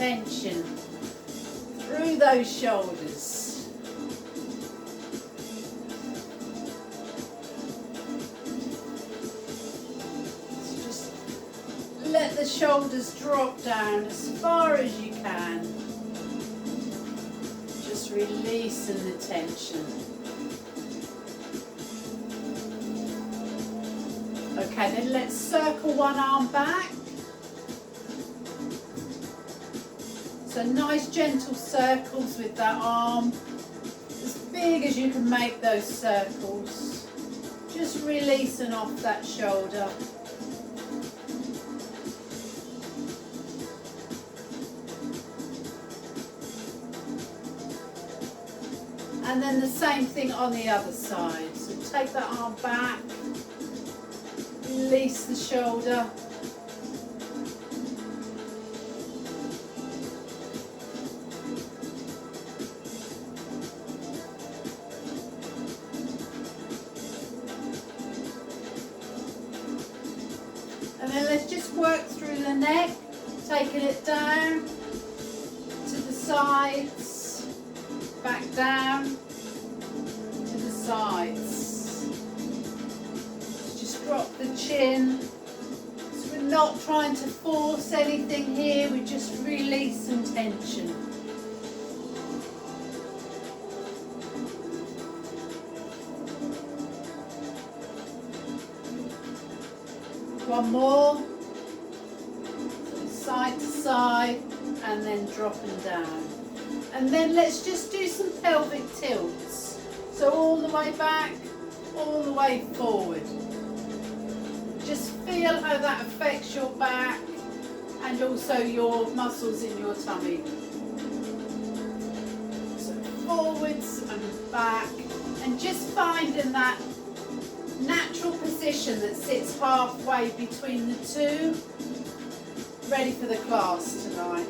tension through those shoulders. So just let the shoulders drop down as far as you can. Just releasing the tension. Okay, then let's circle one arm back. So nice gentle circles with that arm, as big as you can make those circles. Just releasing off that shoulder. And then the same thing on the other side. So take that arm back, release the shoulder. And then let's just work through the neck, taking it down to the sides, back down to the sides. Just drop the chin. So we're not trying to force anything here, we're just releasing tension. One more, so side to side, and then dropping down. And then let's just do some pelvic tilts. So all the way back, all the way forward. Just feel how that affects your back and also your muscles in your tummy. So forwards and back, and just finding that natural position that sits halfway between the two, ready for the class tonight.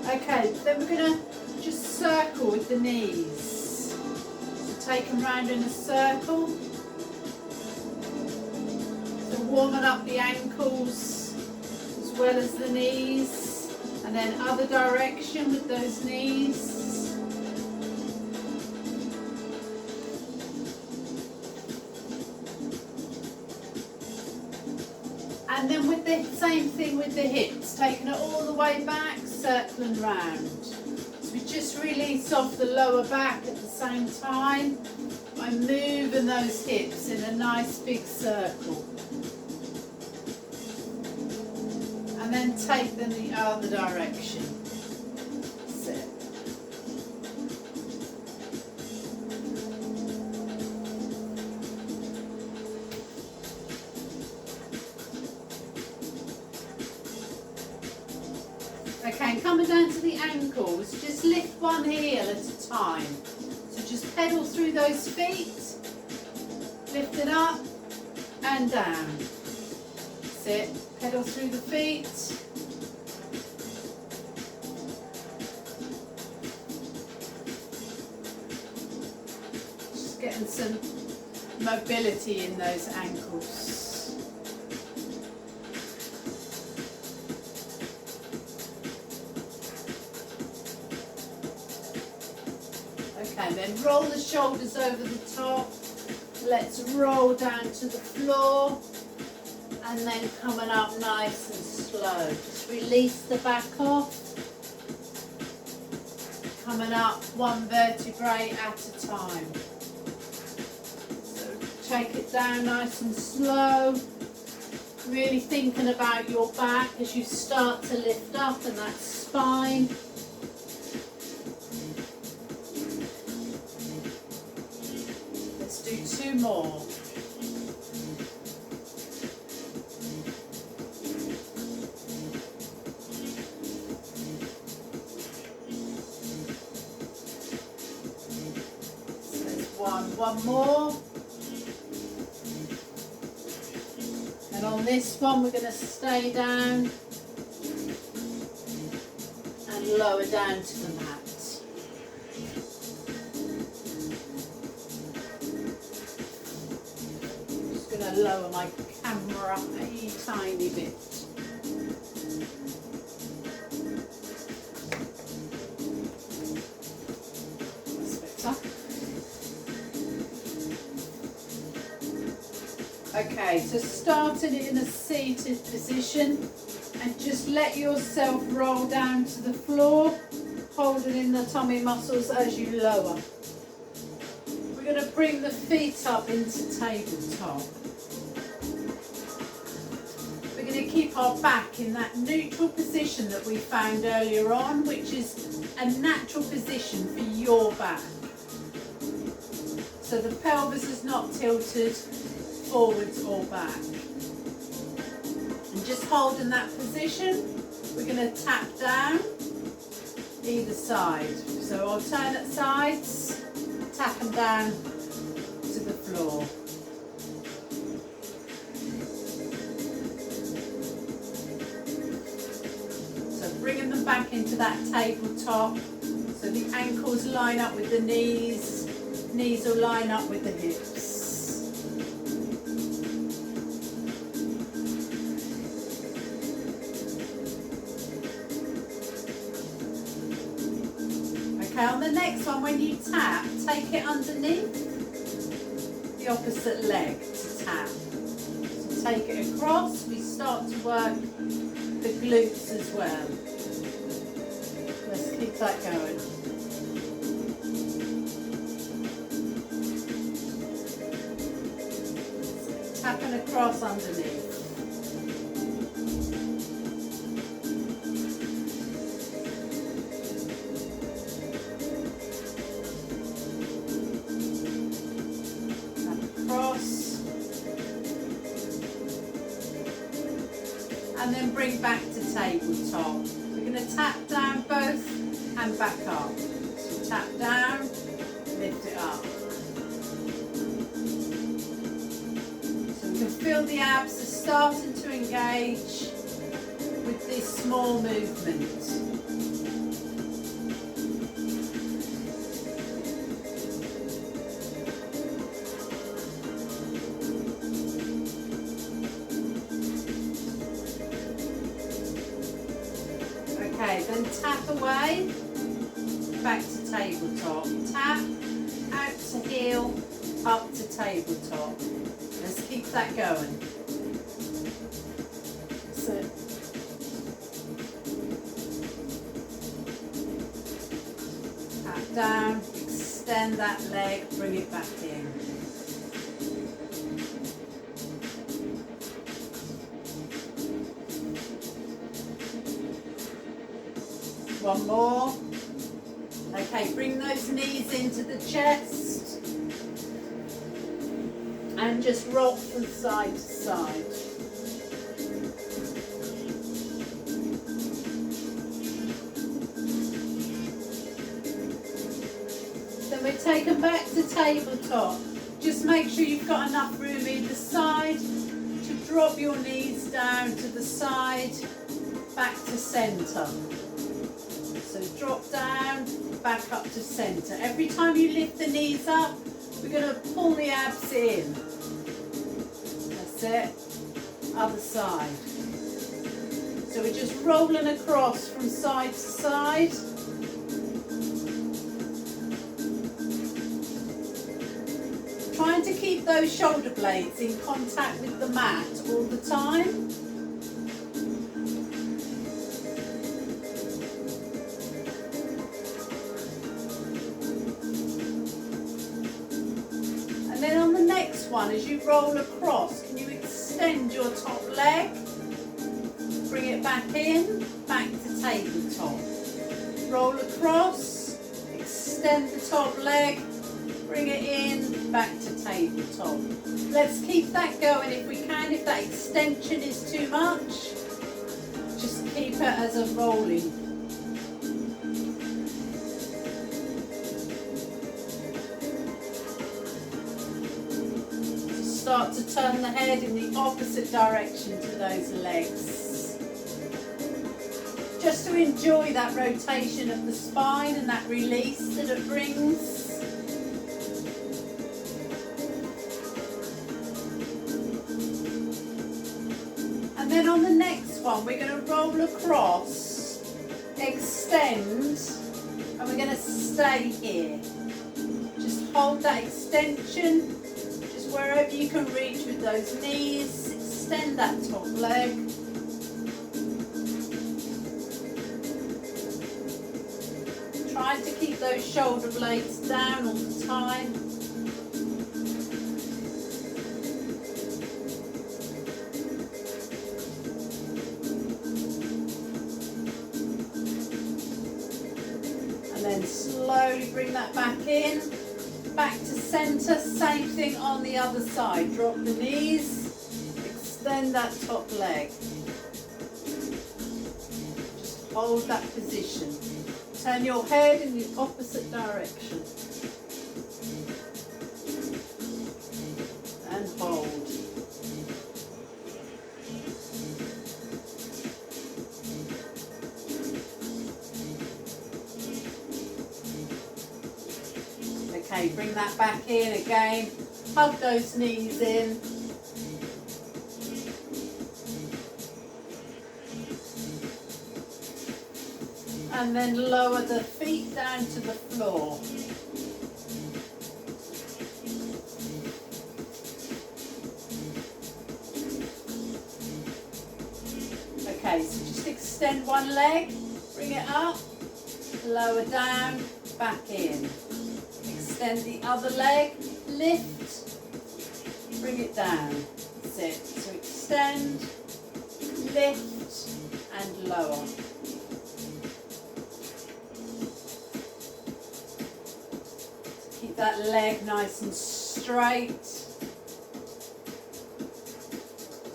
Okay, then we're going to just circle with the knees. So take them round in a circle. So warming up the ankles as well as the knees, and then other direction with those knees. And then with the same thing with the hips, taking it all the way back, circling round. So we just release off the lower back at the same time by moving those hips in a nice big circle. And then take them the other direction. Sit. Okay, and coming down to the ankles, just lift one heel at a time. So just pedal through those feet, lift it up and down. Sit, pedal through the feet. Just getting some mobility in those ankles. Okay, then roll the shoulders over the top. Let's roll down to the floor, and then coming up nice and slow. Just release the back off. Coming up one vertebrae at a time. So take it down nice and slow. Really thinking about your back as you start to lift up and that spine. Do two more. So there's one more. And on this one we're going to stay down and lower down to the mat. Lower my camera a tiny bit. Okay, so starting it in a seated position and just let yourself roll down to the floor, holding in the tummy muscles as you lower. We're going to bring the feet up into tabletop. We're going to keep our back in that neutral position that we found earlier on, which is a natural position for your back. So the pelvis is not tilted forwards or back. And just holding that position, we're going to tap down either side. So alternate sides, tapping down to the floor. Bringing them back into that tabletop, so the ankles line up with the knees, knees will line up with the hips. Okay, on the next one, when you tap, take it underneath the opposite leg to tap. So take it across, we start to work the glutes as well. Let's keep that going. Tapping across underneath. Tap across. And then bring back to tabletop. We're going to tap down both and back up. So tap down, lift it up. So we can feel the abs are starting to engage with this small movement. Okay, then tap away, back to tabletop. Tap, out to heel, up to tabletop. Let's keep that going. So, tap down, extend that leg, bring it back in. One more. Okay, bring those knees into the chest and just rock from side to side. Then we take them back to tabletop. Just make sure you've got enough room either side to drop your knees down to the side, back to centre. So drop down, back up to centre. Every time you lift the knees up, we're going to pull the abs in. That's it. Other side. So we're just rolling across from side to side. Trying to keep those shoulder blades in contact with the mat all the time. Then on the next one, as you roll across, can you extend your top leg? Bring it back in, back to tabletop. Roll across, extend the top leg, bring it in, back to tabletop. Let's keep that going if we can. If that extension is too much, just keep it as a rolling. Start to turn the head in the opposite direction to those legs. Just to enjoy that rotation of the spine and that release that it brings. And then on the next one, we're going to roll across, extend, and we're going to stay here. Just hold that extension. wherever you can reach with those knees, extend that top leg. Try to keep those shoulder blades down all the time. And then slowly bring that back in. Back to centre, same thing on the other side. Drop the knees, extend that top leg. Just hold that position. Turn your head in the opposite direction. And hold. Okay, bring that back in again. Hug those knees in. And then lower the feet down to the floor. Okay, so just extend one leg, bring it up, lower down, back in. Extend the other leg, lift, bring it down. That's it. So extend, lift, and lower. Keep that leg nice and straight.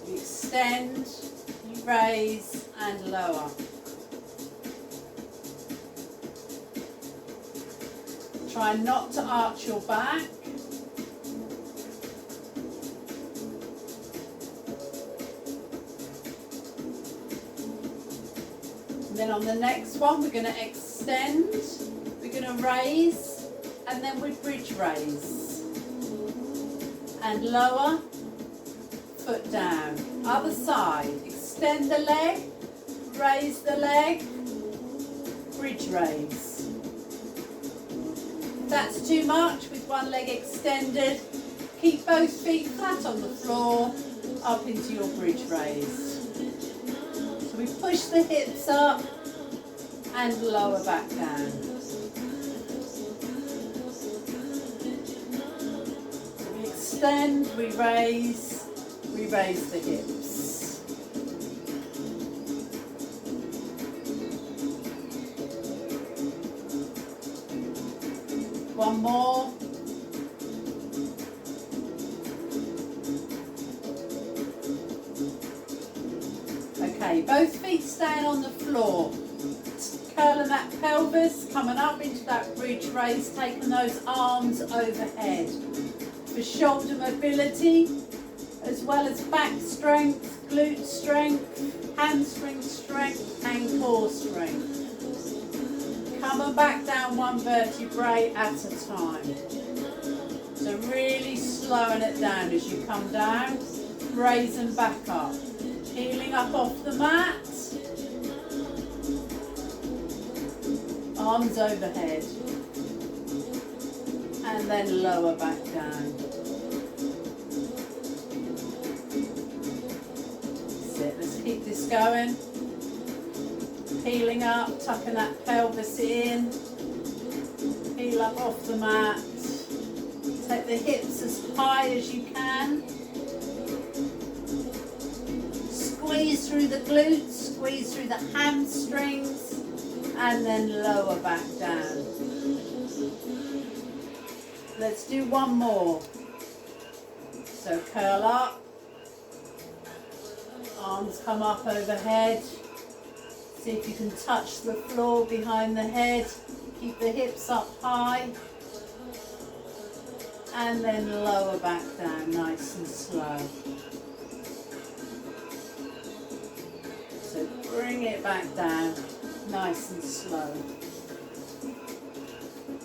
You extend, you raise, and lower. Try not to arch your back. And then on the next one, we're going to extend, we're going to raise, and then we bridge raise. And lower, foot down. Other side, extend the leg, raise the leg, bridge raise. If that's too much with one leg extended, keep both feet flat on the floor, up into your bridge raise. So we push the hips up and lower back down. So we extend, we raise the hips. One more. Okay, both feet staying on the floor. Curling that pelvis, coming up into that bridge raise, taking those arms overhead. For shoulder mobility, as well as back strength, glute strength, hamstring strength, and core strength. Coming back down one vertebrae at a time. So really slowing it down as you come down, raising back up. Heeling up off the mat. Arms overhead. And then lower back down. That's it. Let's keep this going. Heeling up, tucking that pelvis in. Heel up off the mat. Take the hips as high as you can. Squeeze through the glutes, squeeze through the hamstrings, and then lower back down. Let's do one more. So curl up. Arms come up overhead. See if you can touch the floor behind the head. Keep the hips up high. And then lower back down, nice and slow. So bring it back down, nice and slow.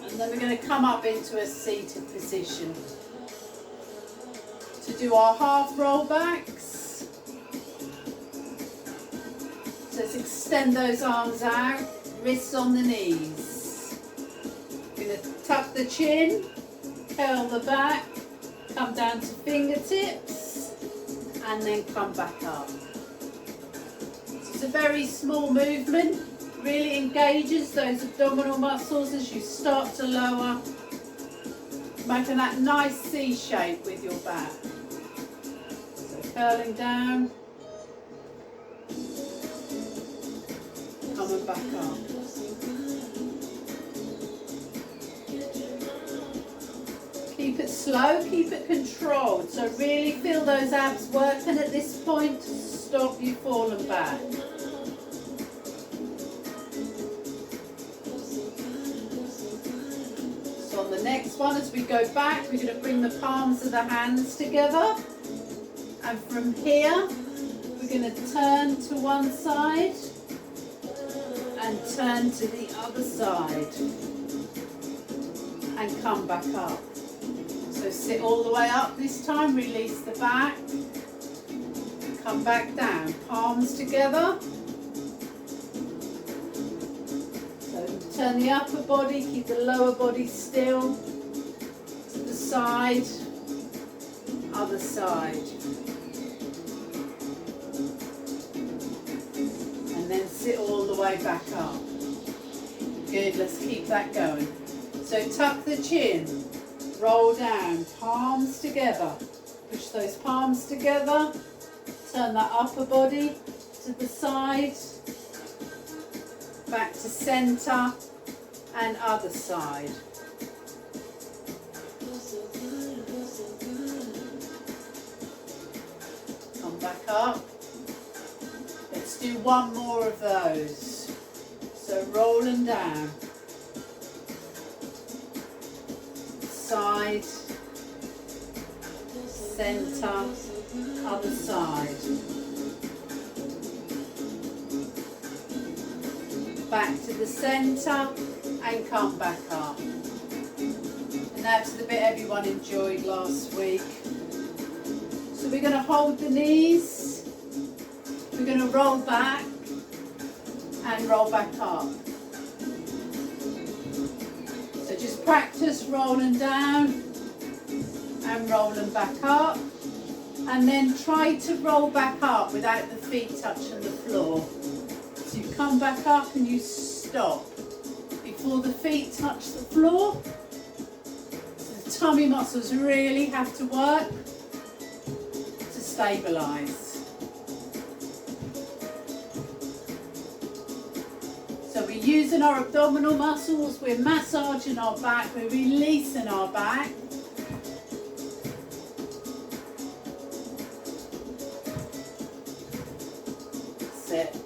And then we're going to come up into a seated position to do our half roll backs. So let's extend those arms out, wrists on the knees. We're going to tuck the chin, curl the back, come down to fingertips and then come back up. It's a very small movement, really engages those abdominal muscles as you start to lower, making that nice C shape with your back. So curling down, coming back up. Keep it slow, keep it controlled. So really feel those abs working at this point to stop you falling back. So on the next one, as we go back, we're going to bring the palms of the hands together. And from here, we're going to turn to one side and turn to the other side and come back up. So sit all the way up this time, release the back, come back down, palms together. So turn the upper body, keep the lower body still, to the side, other side. And then sit all the way back up. Good, let's keep that going. So tuck the chin. Roll down, palms together. Push those palms together. Turn that upper body to the side. Back to centre and other side. Come back up. Let's do one more of those. So rolling down. Side, centre, other side. Back to the centre and come back up. And that's the bit everyone enjoyed last week. So we're going to hold the knees, we're going to roll back and roll back up. So just practice rolling down and rolling back up, and then try to roll back up without the feet touching the floor. So you come back up and you stop before the feet touch the floor. So the tummy muscles really have to work to stabilise. So we're using our abdominal muscles, we're massaging our back, we're releasing our back. Sit.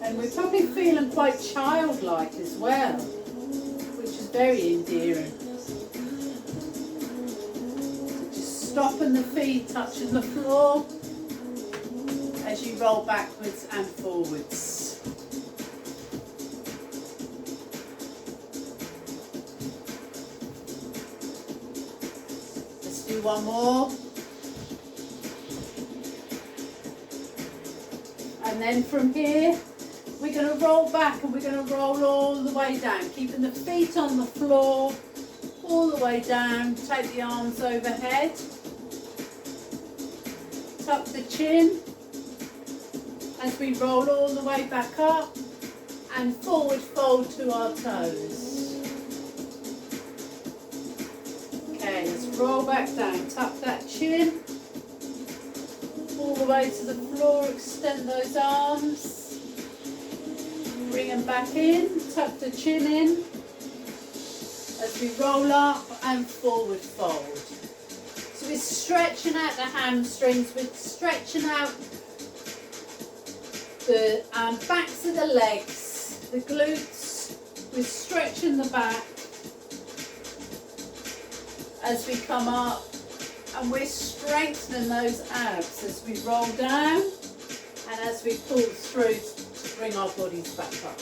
And we're probably feeling quite childlike as well, which is very endearing. Stopping the feet touching the floor as you roll backwards and forwards. Let's do one more. And then from here, we're going to roll back and we're going to roll all the way down, keeping the feet on the floor, all the way down. Take the arms overhead. Tuck the chin as we roll all the way back up and forward fold to our toes. Okay, let's roll back down, tuck that chin all the way to the floor, extend those arms, bring them back in, tuck the chin in as we roll up and forward fold. So we're stretching out the hamstrings, we're stretching out the backs of the legs, the glutes, we're stretching the back as we come up, and we're strengthening those abs as we roll down and as we pull through to bring our bodies back up.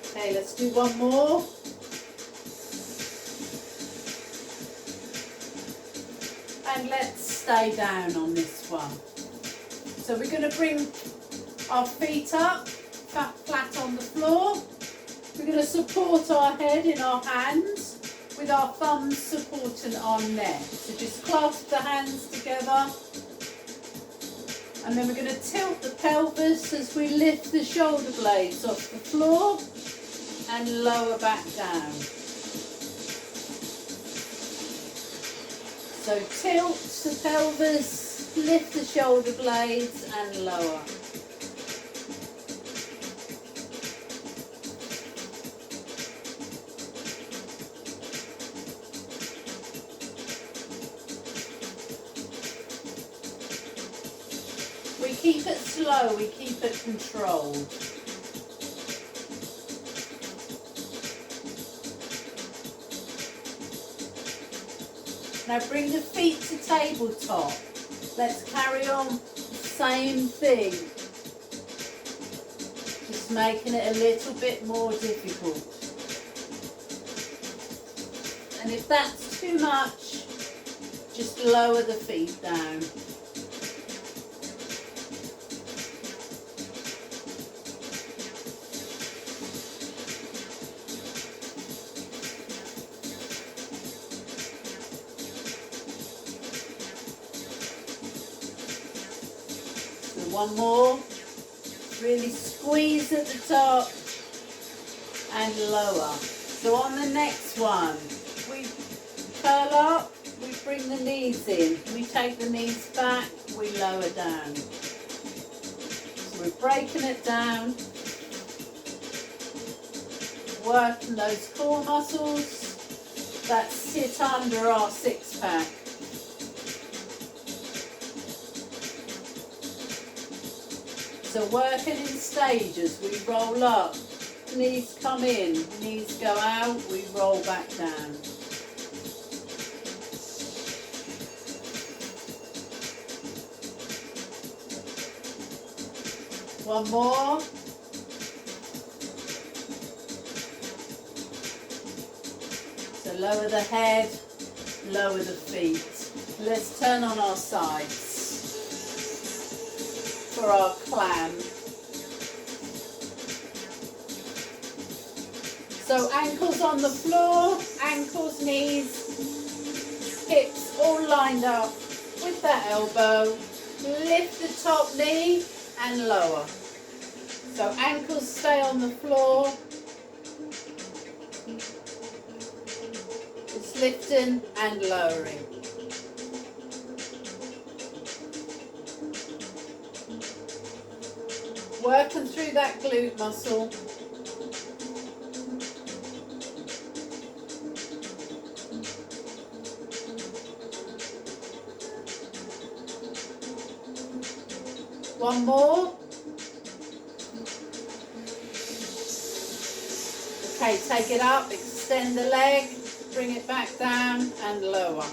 Okay, let's do one more. And let's stay down on this one. So we're going to bring our feet up, flat on the floor. We're going to support our head in our hands with our thumbs supporting our neck. So just clasp the hands together. And then we're going to tilt the pelvis as we lift the shoulder blades off the floor and lower back down. So tilt the pelvis, lift the shoulder blades and lower. We keep it slow, we keep it controlled. Now bring the feet to tabletop. Let's carry on the same thing. Just making it a little bit more difficult. And if that's too much, just lower the feet down. One more, really squeeze at the top and lower. So on the next one, we curl up, we bring the knees in, we take the knees back, we lower down. So we're breaking it down, working those core muscles that sit under our six pack. So working in stages, we roll up, knees come in, knees go out, we roll back down. One more. So lower the head, lower the feet. Let's turn on our sides for our clam. So ankles on the floor, ankles, knees, hips all lined up with that elbow. Lift the top knee and lower. So ankles stay on the floor. Just lifting and lowering. Working through that glute muscle. One more. Okay, take it up, extend the leg, bring it back down and lower.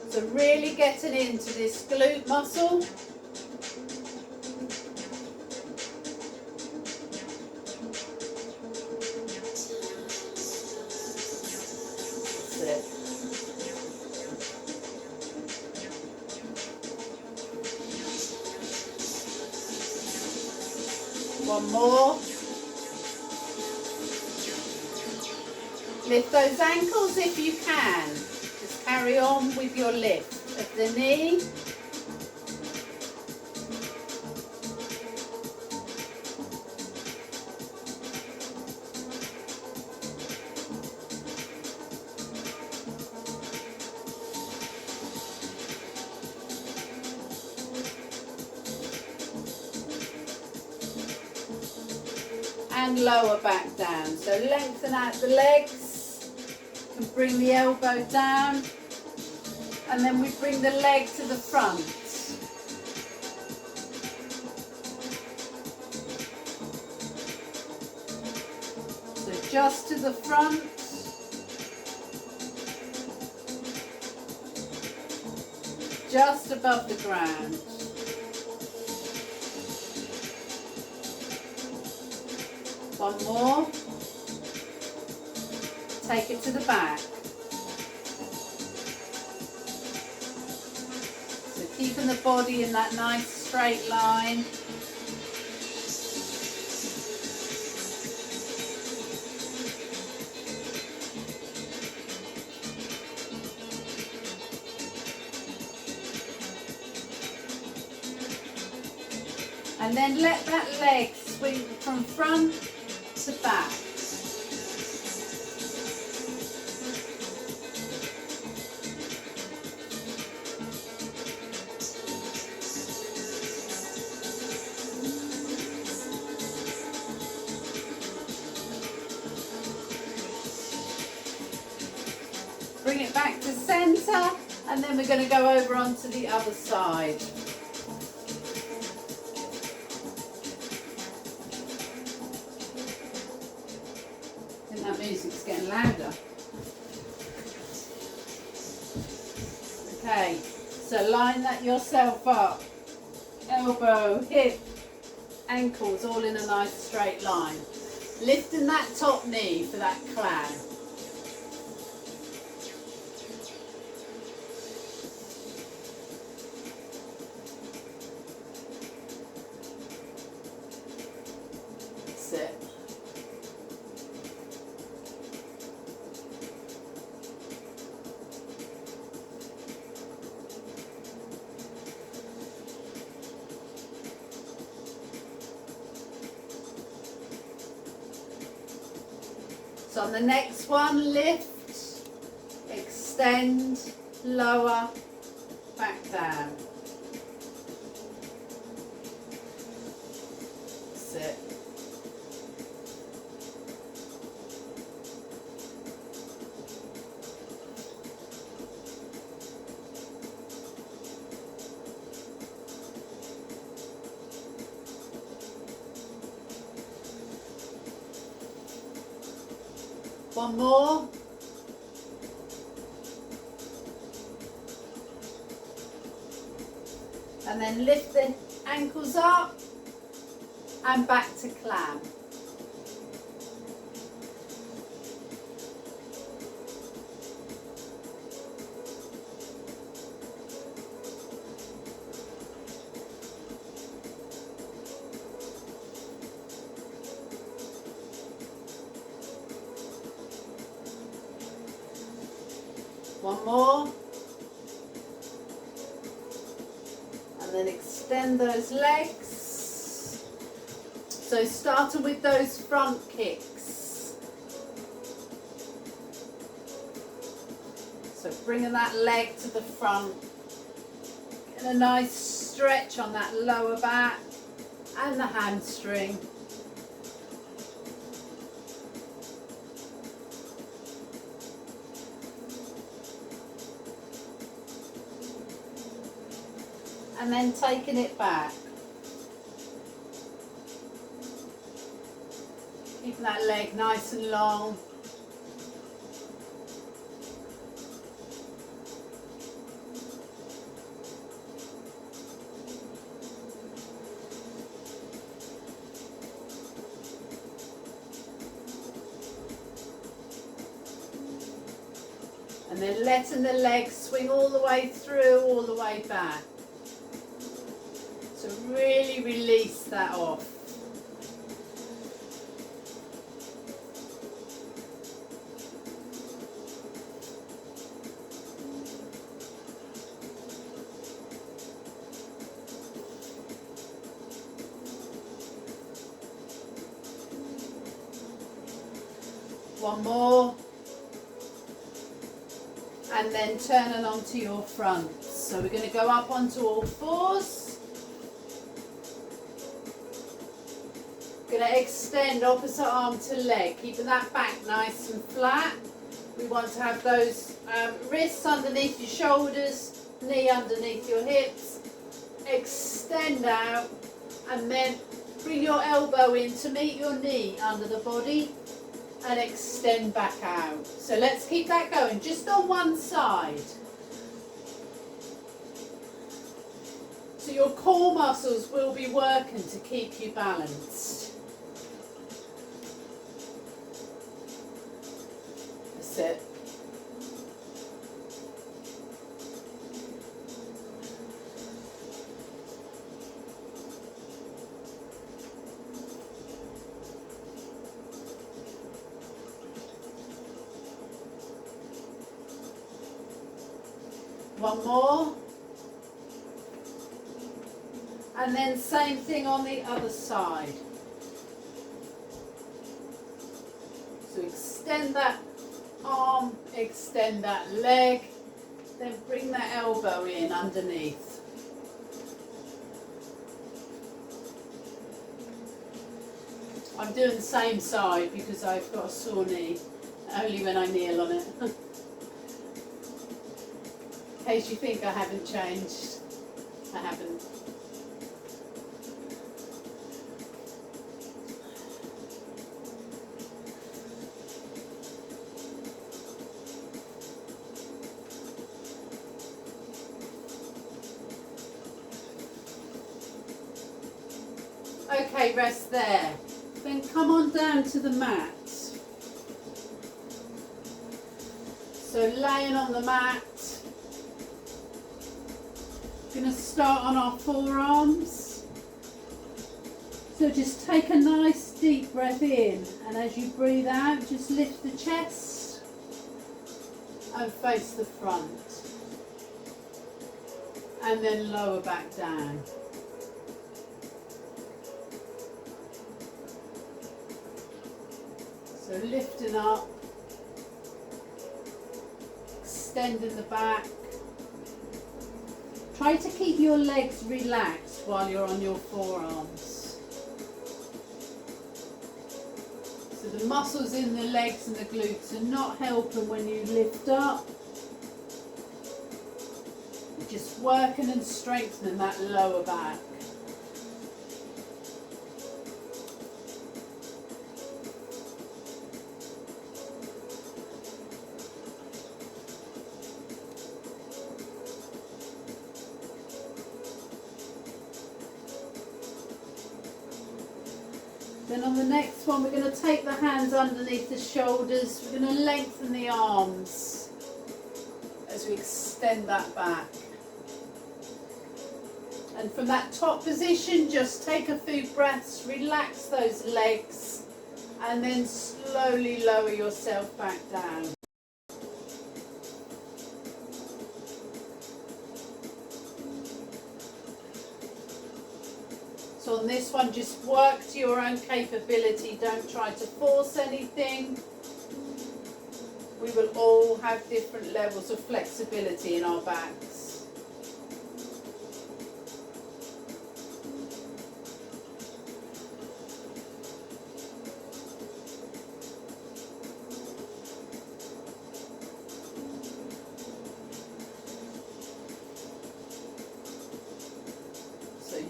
So really getting into this glute muscle. One more. Lift those ankles if you can. Just carry on with your lift of the knee. And lower back down. So lengthen out the legs and bring the elbow down, and then we bring the leg to the front. So just to the front. Just above the ground. One more. Take it to the back. keeping the body in that nice straight line. And then let that leg swing from front to back. Bring it back to centre, and then we're going to go over onto the other side. I think that music's getting louder. Okay, so line that yourself up. Elbow, hip, ankles all in a nice straight line. Lifting that top knee for that climb. That's it. So on the next one, lift, extend, lower, back down. That's it. One more. And then lift the ankles up and back to clam. One more. And then extend those legs. So starting with those front kicks. So bringing that leg to the front. Getting a nice stretch on that lower back and the hamstring. And then taking it back. Keeping that leg nice and long. And then letting the leg swing all the way through, all the way back. So really release that off. One more. And then turning onto your front. So we're going to go up onto all fours. Going to extend opposite arm to leg, keeping that back nice and flat. We want to have those wrists underneath your shoulders, knee underneath your hips. Extend out and then bring your elbow in to meet your knee under the body and extend back out. So let's keep that going, just on one side. So your core muscles will be working to keep you balanced. That's it. One more. And then same thing on the other side. So extend that arm, extend that leg, then bring that elbow in underneath. I'm doing the same side because I've got a sore knee, only when I kneel on it. In case you think I haven't changed, I haven't. Okay, rest there. Then come on down to the mat. So laying on the mat, we're going to start on our forearms. So just take a nice deep breath in, and as you breathe out, just lift the chest and face the front. And then lower back down. So lifting up, extending the back. Try to keep your legs relaxed while you're on your forearms. So the muscles in the legs and the glutes are not helping when you lift up. You're just working and strengthening that lower back. Then on the next one, we're going to take the hands underneath the shoulders. We're going to lengthen the arms as we extend that back. And from that top position, just take a few breaths, relax those legs, and then slowly lower yourself back down. So on this one, just work to your own capability. Don't try to force anything. We will all have different levels of flexibility in our backs.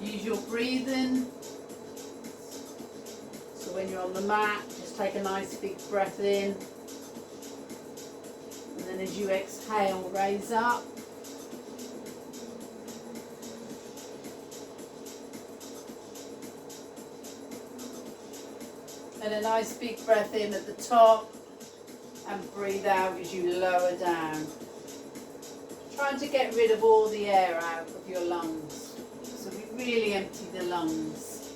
Use your breathing. So when you're on the mat, just take a nice big breath in. And then as you exhale, raise up. And a nice big breath in at the top. And breathe out as you lower down. Trying to get rid of all the air out of your lungs. So we really empty the lungs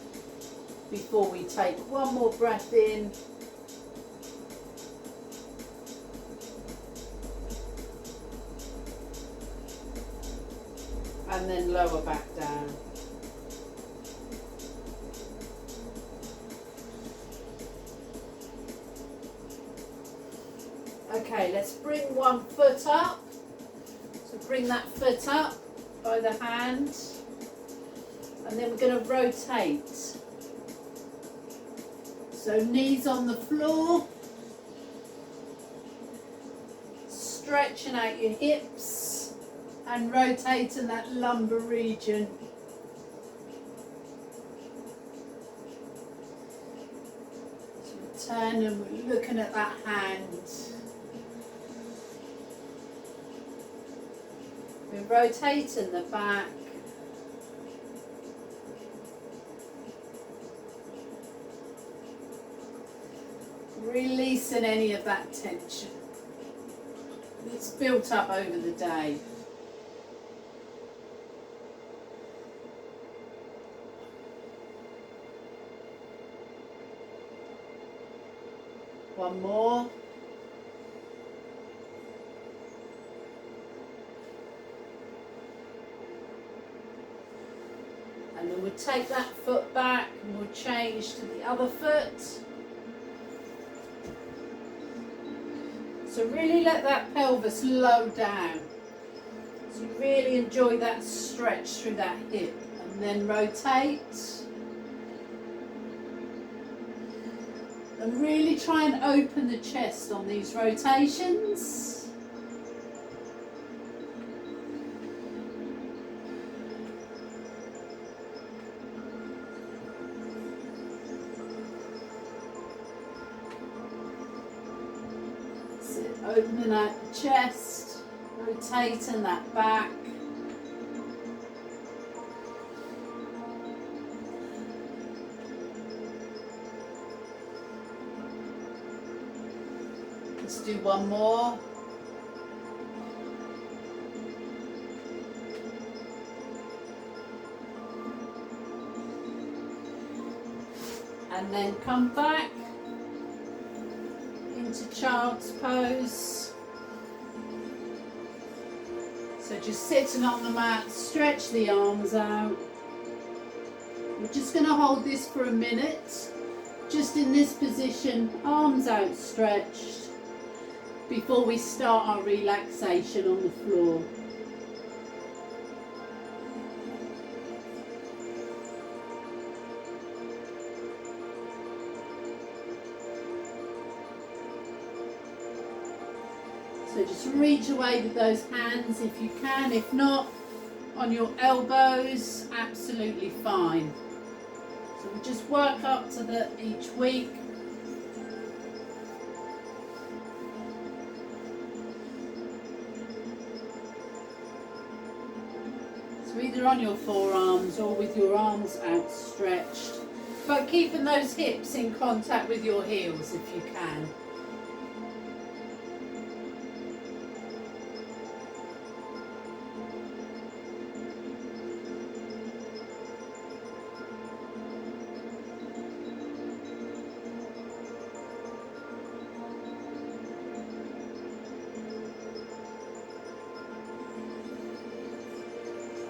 before we take one more breath in. And then lower back down. Okay, let's bring one foot up. So bring that foot up by the hand. And then we're going to rotate. So knees on the floor. Stretching out your hips and rotating that lumbar region. So we turn and we're looking at that hand. We're rotating the back. Releasing any of that tension that's built up over the day. One more. And then we'll take that foot back and we'll change to the other foot. So really let that pelvis low down. So you really enjoy that stretch through that hip. And then rotate. And really try and open the chest on these rotations. Opening out the chest, rotating that back. Let's do one more. And then come back into child's pose. So just sitting on the mat, stretch the arms out. We're just going to hold this for a minute, just in this position, arms outstretched, before we start our relaxation on the floor. So just reach away with those hands if you can. If not, on your elbows, absolutely fine. So we'll just work up to each week. So either on your forearms or with your arms outstretched, but keeping those hips in contact with your heels if you can.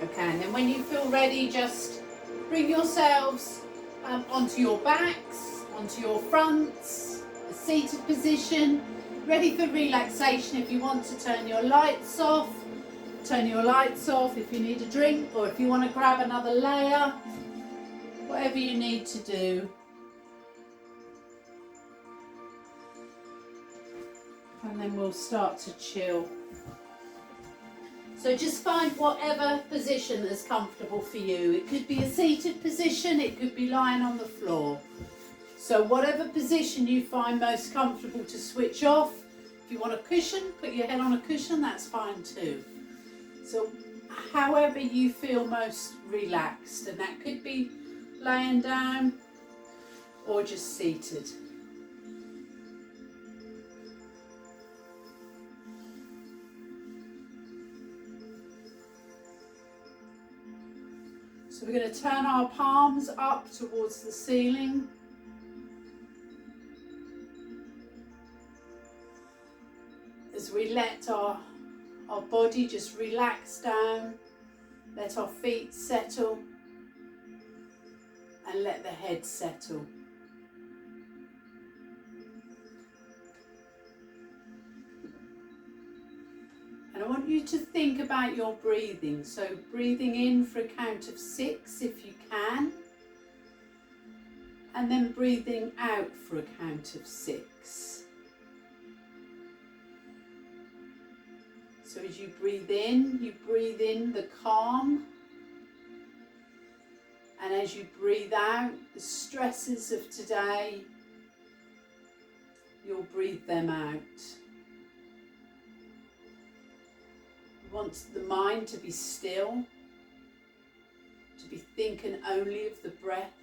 Okay, and then when you feel ready, just bring yourselves onto your backs, onto your fronts, a seated position, ready for relaxation. If you want to turn your lights off, turn your lights off. If you need a drink or if you want to grab another layer, whatever you need to do. And then we'll start to chill. So just find whatever position that's comfortable for you. It could be a seated position, it could be lying on the floor. So whatever position you find most comfortable to switch off. If you want a cushion, put your head on a cushion, that's fine too. So however you feel most relaxed, and that could be laying down or just seated. So we're going to turn our palms up towards the ceiling. As we let our body just relax down, let our feet settle and let the head settle. And I want you to think about your breathing. So breathing in for a count of 6 if you can. And then breathing out for a count of 6. So as you breathe in the calm. And as you breathe out the stresses of today, you'll breathe them out. You want the mind to be still, to be thinking only of the breath.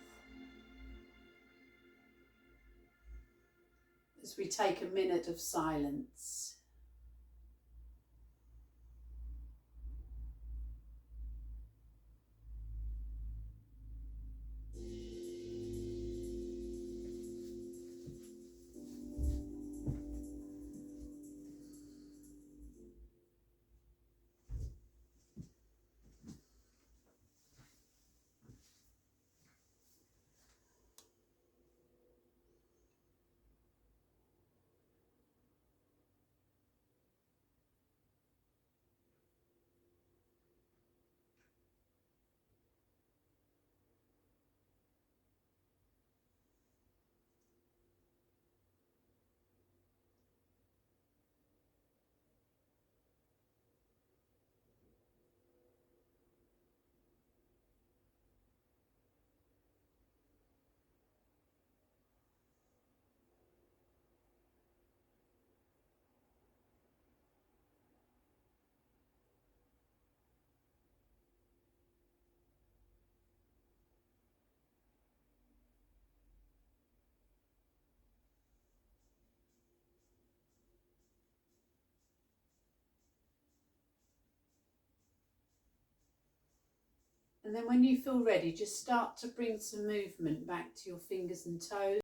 As we take a minute of silence. And then when you feel ready, just start to bring some movement back to your fingers and toes.